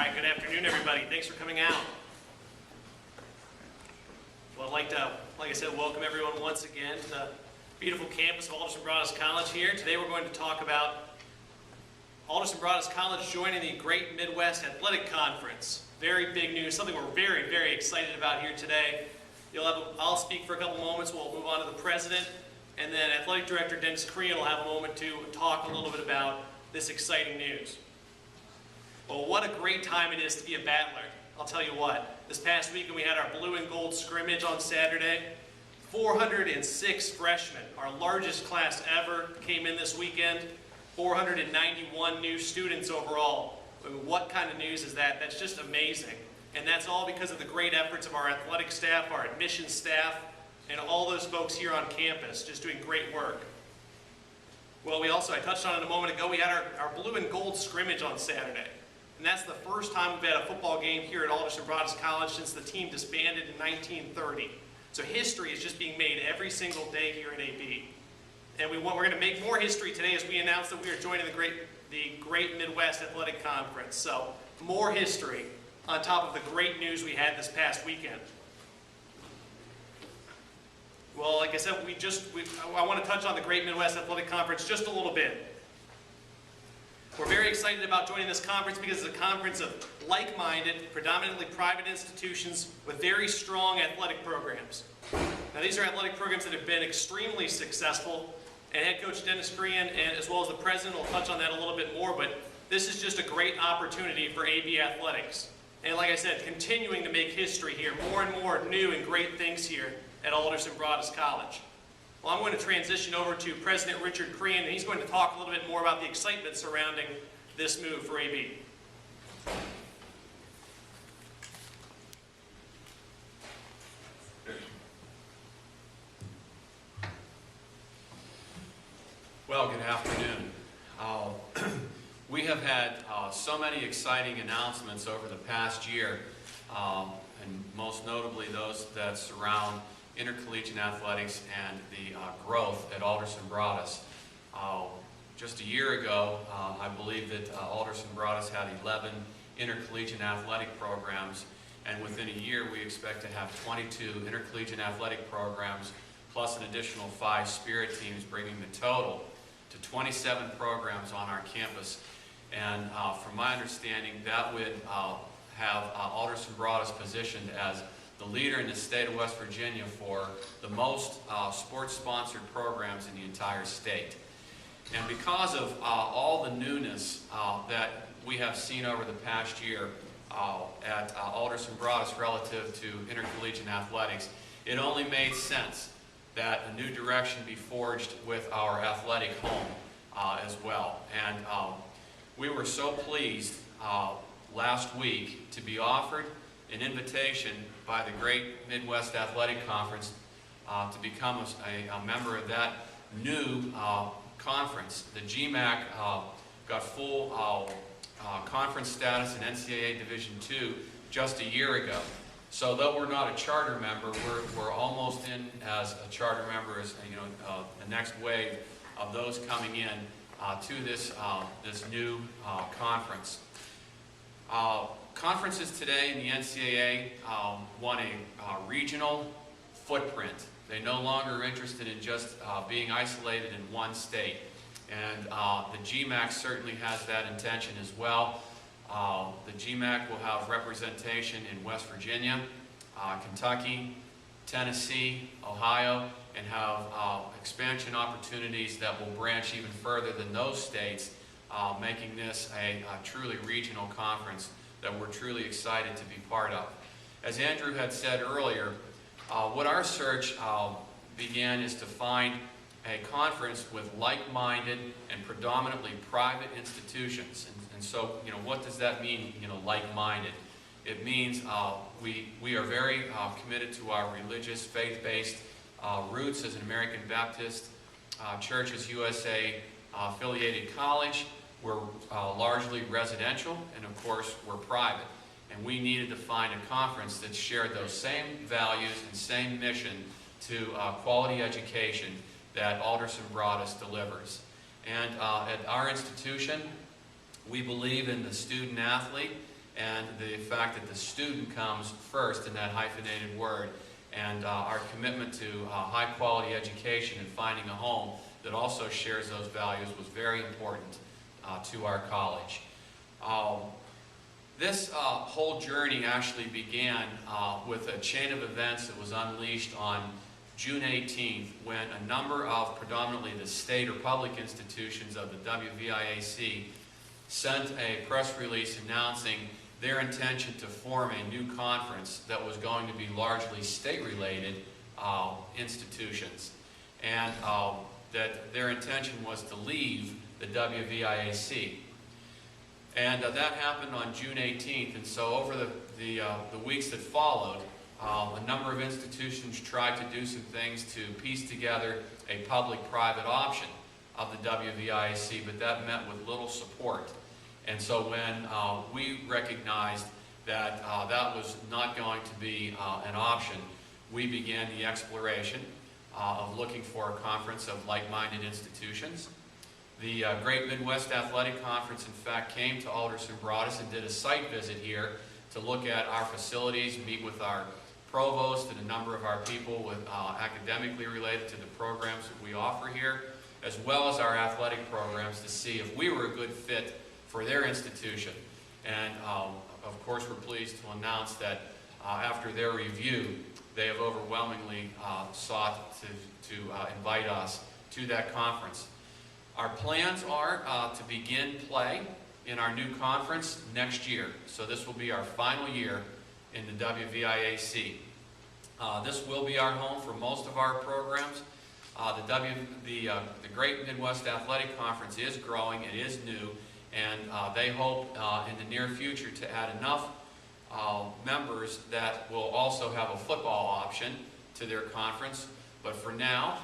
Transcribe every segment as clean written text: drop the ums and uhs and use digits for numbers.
right, good afternoon, everybody. Thanks for coming out. Well, I'd like to, like I said, welcome everyone once again to the beautiful campus of Alderson-Broaddus College here. Today we're going to talk about Alderson-Broaddus College joining the Great Midwest Athletic Conference. Very big news, something we're very, very excited about here today. I'll speak for a couple moments, we'll move on to the president, and then Athletic Director Dennis Crean will have a moment to talk a little bit about this exciting news. Well, what a great time it is to be a battler. I'll tell you what, this past weekend we had our blue and gold scrimmage on Saturday. 406 freshmen, our largest class ever, came in this weekend. 491 new students overall. I mean, what kind of news is that? That's just amazing. And that's all because of the great efforts of our athletic staff, our admissions staff, and all those folks here on campus just doing great work. Well, I touched on it a moment ago, we had our blue and gold scrimmage on Saturday. And that's the first time we've had a football game here at Alderson-Broaddus College since the team disbanded in 1930. So history is just being made every single day here at AB. And we're going to make more history today as we announce that we are joining the Great Midwest Athletic Conference. So more history on top of the great news we had this past weekend. Well, like I said, I want to touch on the Great Midwest Athletic Conference just a little bit. We're very excited about joining this conference because it's a conference of like-minded, predominantly private institutions with very strong athletic programs. Now, these are athletic programs that have been extremely successful, and head coach Dennis Crean, and as well as the president, will touch on that a little bit more, but this is just a great opportunity for AB athletics. And like I said, continuing to make history here, more and more new and great things here at Alderson-Broaddus College. Well, I'm going to transition over to President Richard Crean, and he's going to talk a little bit more about the excitement surrounding this move for AB. Well, good afternoon. We have had so many exciting announcements over the past year, and most notably those that surround intercollegiate athletics and the growth at Alderson-Broaddus. Just a year ago, I believe that Alderson-Broaddus had 11 intercollegiate athletic programs, and within a year we expect to have 22 intercollegiate athletic programs plus an additional 5 spirit teams, bringing the total to 27 programs on our campus. And from my understanding, that would have Alderson-Broaddus positioned as the leader in the state of West Virginia for the most sports-sponsored programs in the entire state. And because of all the newness that we have seen over the past year at Alderson-Broaddus relative to intercollegiate athletics, it only made sense that a new direction be forged with our athletic home as well. And we were so pleased last week to be offered an invitation by the Great Midwest Athletic Conference to become a member of that new conference. The GMAC got full conference status in NCAA Division II just a year ago. So though we're not a charter member, we're almost in as a charter member, as the next wave of those coming in to this new conference. Conferences today in the NCAA want a regional footprint. They no longer are interested in just being isolated in one state. And the GMAC certainly has that intention as well. The GMAC will have representation in West Virginia, Kentucky, Tennessee, Ohio, and have expansion opportunities that will branch even further than those states, making this a truly regional conference that we're truly excited to be part of. As Andrew had said earlier, what our search began is to find a conference with like-minded and predominantly private institutions. And so, what does that mean, like-minded? It means we are very committed to our religious, faith-based roots as an American Baptist Churches USA affiliated college. We're largely residential, and of course, we're private. And we needed to find a conference that shared those same values and same mission to quality education that Alderson-Broaddus delivers. And at our institution, we believe in the student athlete and the fact that the student comes first in that hyphenated word, and our commitment to high-quality education and finding a home that also shares those values was very important to our college. This whole journey actually began with a chain of events that was unleashed on June 18th, when a number of predominantly the state or public institutions of the WVIAC sent a press release announcing their intention to form a new conference that was going to be largely state-related institutions, and that their intention was to leave the WVIAC. And that happened on June 18th, and so over the weeks that followed, a number of institutions tried to do some things to piece together a public-private option of the WVIAC, but that met with little support. And so when we recognized that that was not going to be an option, we began the exploration of looking for a conference of like-minded institutions. The Great Midwest Athletic Conference, in fact, came to Alderson-Broaddus and did a site visit here to look at our facilities, meet with our provost and a number of our people with, academically related to the programs that we offer here, as well as our athletic programs, to see if we were a good fit for their institution. And of course, we're pleased to announce that after their review, they have overwhelmingly sought to invite us to that conference. Our plans are to begin play in our new conference next year. So this will be our final year in the WVIAC. This will be our home for most of our programs. The Great Midwest Athletic Conference is growing, it is new, and they hope in the near future to add enough members that will also have a football option to their conference. But for now,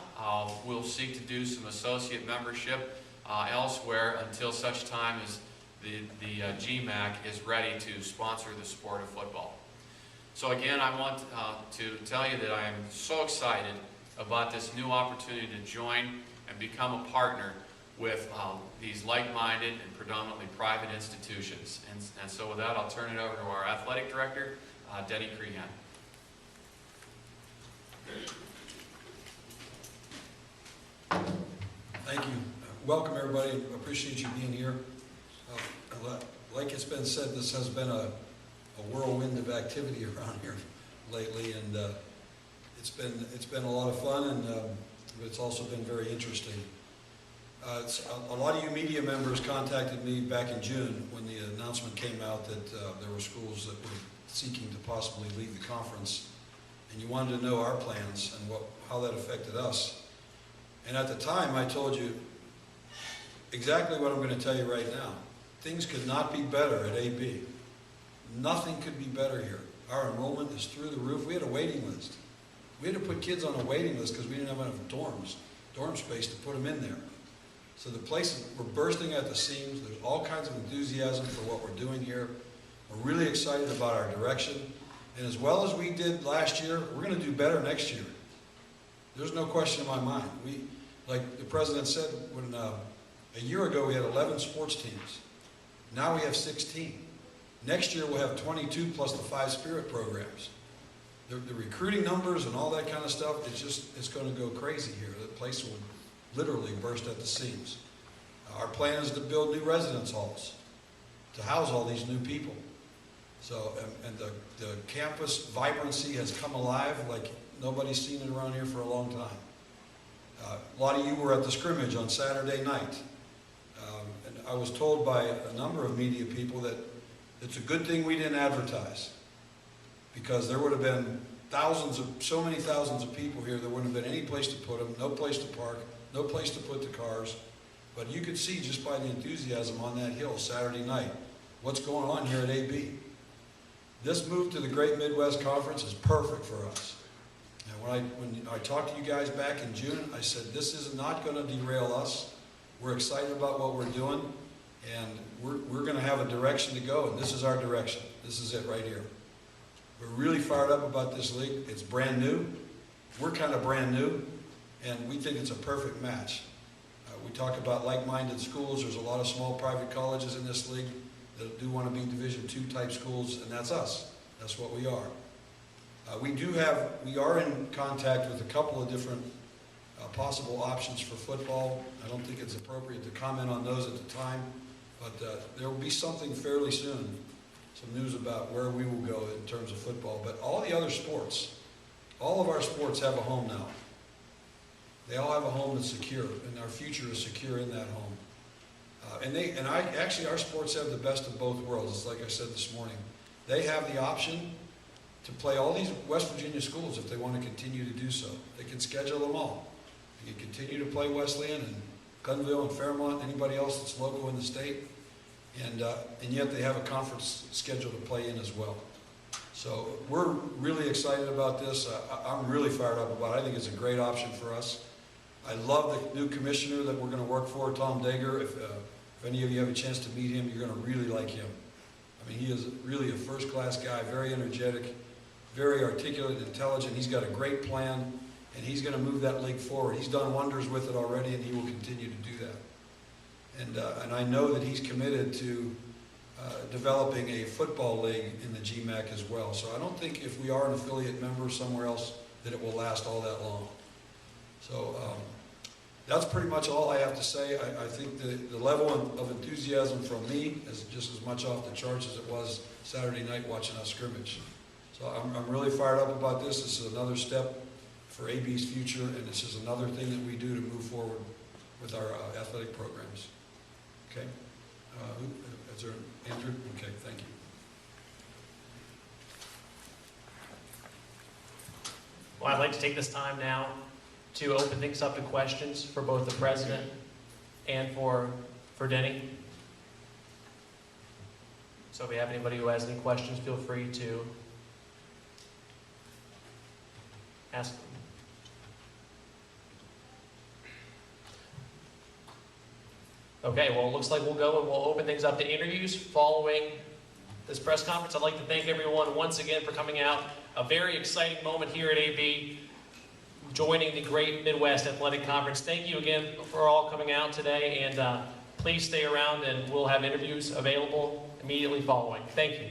we'll seek to do some associate membership elsewhere until such time as the GMAC is ready to sponsor the sport of football. So again, I want to tell you that I am so excited about this new opportunity to join and become a partner with these like-minded and predominantly private institutions. And so with that, I'll turn it over to our athletic director, Denny Crehan. Thank you. Welcome, everybody. Appreciate you being here. Like it's been said, this has been a whirlwind of activity around here lately, and it's been a lot of fun, and but it's also been very interesting. A lot of you media members contacted me back in June when the announcement came out that there were schools that were seeking to possibly leave the conference, and you wanted to know our plans and how that affected us. And at the time, I told you exactly what I'm going to tell you right now. Things could not be better at AB. Nothing could be better here. Our enrollment is through the roof. We had a waiting list. We had to put kids on a waiting list because we didn't have enough dorm space to put them in there. So the places were bursting at the seams. There's all kinds of enthusiasm for what we're doing here. We're really excited about our direction. And as well as we did last year, we're going to do better next year. There's no question in my mind. Like the president said, when a year ago we had 11 sports teams. Now we have 16. Next year we'll have 22 plus the 5 spirit programs. The recruiting numbers and all that kind of stuff, it's going to go crazy here. The place will literally burst at the seams. Our plan is to build new residence halls to house all these new people. So, and the campus vibrancy has come alive like nobody's seen it around here for a long time. A lot of you were at the scrimmage on Saturday night. And I was told by a number of media people that it's a good thing we didn't advertise, because there would have been so many thousands of people here, there wouldn't have been any place to put them, no place to park, no place to put the cars. But you could see just by the enthusiasm on that hill Saturday night what's going on here at AB. This move to the Great Midwest Conference is perfect for us. And when I talked to you guys back in June, I said, this is not going to derail us. We're excited about what we're doing, and we're going to have a direction to go, and this is our direction. This is it right here. We're really fired up about this league. It's brand new. We're kind of brand new, and we think it's a perfect match. We talk about like-minded schools. There's a lot of small private colleges in this league. that do want to be Division II type schools, and that's us. That's what we are. We are in contact with a couple of different possible options for football. I don't think it's appropriate to comment on those at the time, but there will be something fairly soon, some news about where we will go in terms of football. But all the other sports, all of our sports have a home now. They all have a home that's secure, and our future is secure in that home. Actually, our sports have the best of both worlds. It's like I said this morning. They have the option to play all these West Virginia schools if they want to continue to do so. They can schedule them all. They can continue to play Wesleyan and Glenville and Fairmont, anybody else that's local in the state, and yet they have a conference schedule to play in as well. So we're really excited about this. I'm really fired up about it. I think it's a great option for us. I love the new commissioner that we're going to work for, Tom Dager. If any of you have a chance to meet him, you're going to really like him. I mean, he is really a first-class guy, very energetic, very articulate, intelligent. He's got a great plan, and he's going to move that league forward. He's done wonders with it already, and he will continue to do that. And I know that he's committed to developing a football league in the GMAC as well. So I don't think if we are an affiliate member somewhere else that it will last all that long. So that's pretty much all I have to say. I think the level of enthusiasm from me is just as much off the charts as it was Saturday night watching us scrimmage. So I'm really fired up about this. This is another step for AB's future, and this is another thing that we do to move forward with our athletic programs. Okay? Is there Andrew? Okay, thank you. Well, I'd like to take this time now to open things up to questions for both the president and for Denny. So if we have anybody who has any questions, feel free to ask them. Okay, well, it looks like we'll go and we'll open things up to interviews following this press conference. I'd like to thank everyone once again for coming out. A very exciting moment here at AB, joining the Great Midwest Athletic Conference. Thank you again for all coming out today, and please stay around and we'll have interviews available immediately following. Thank you.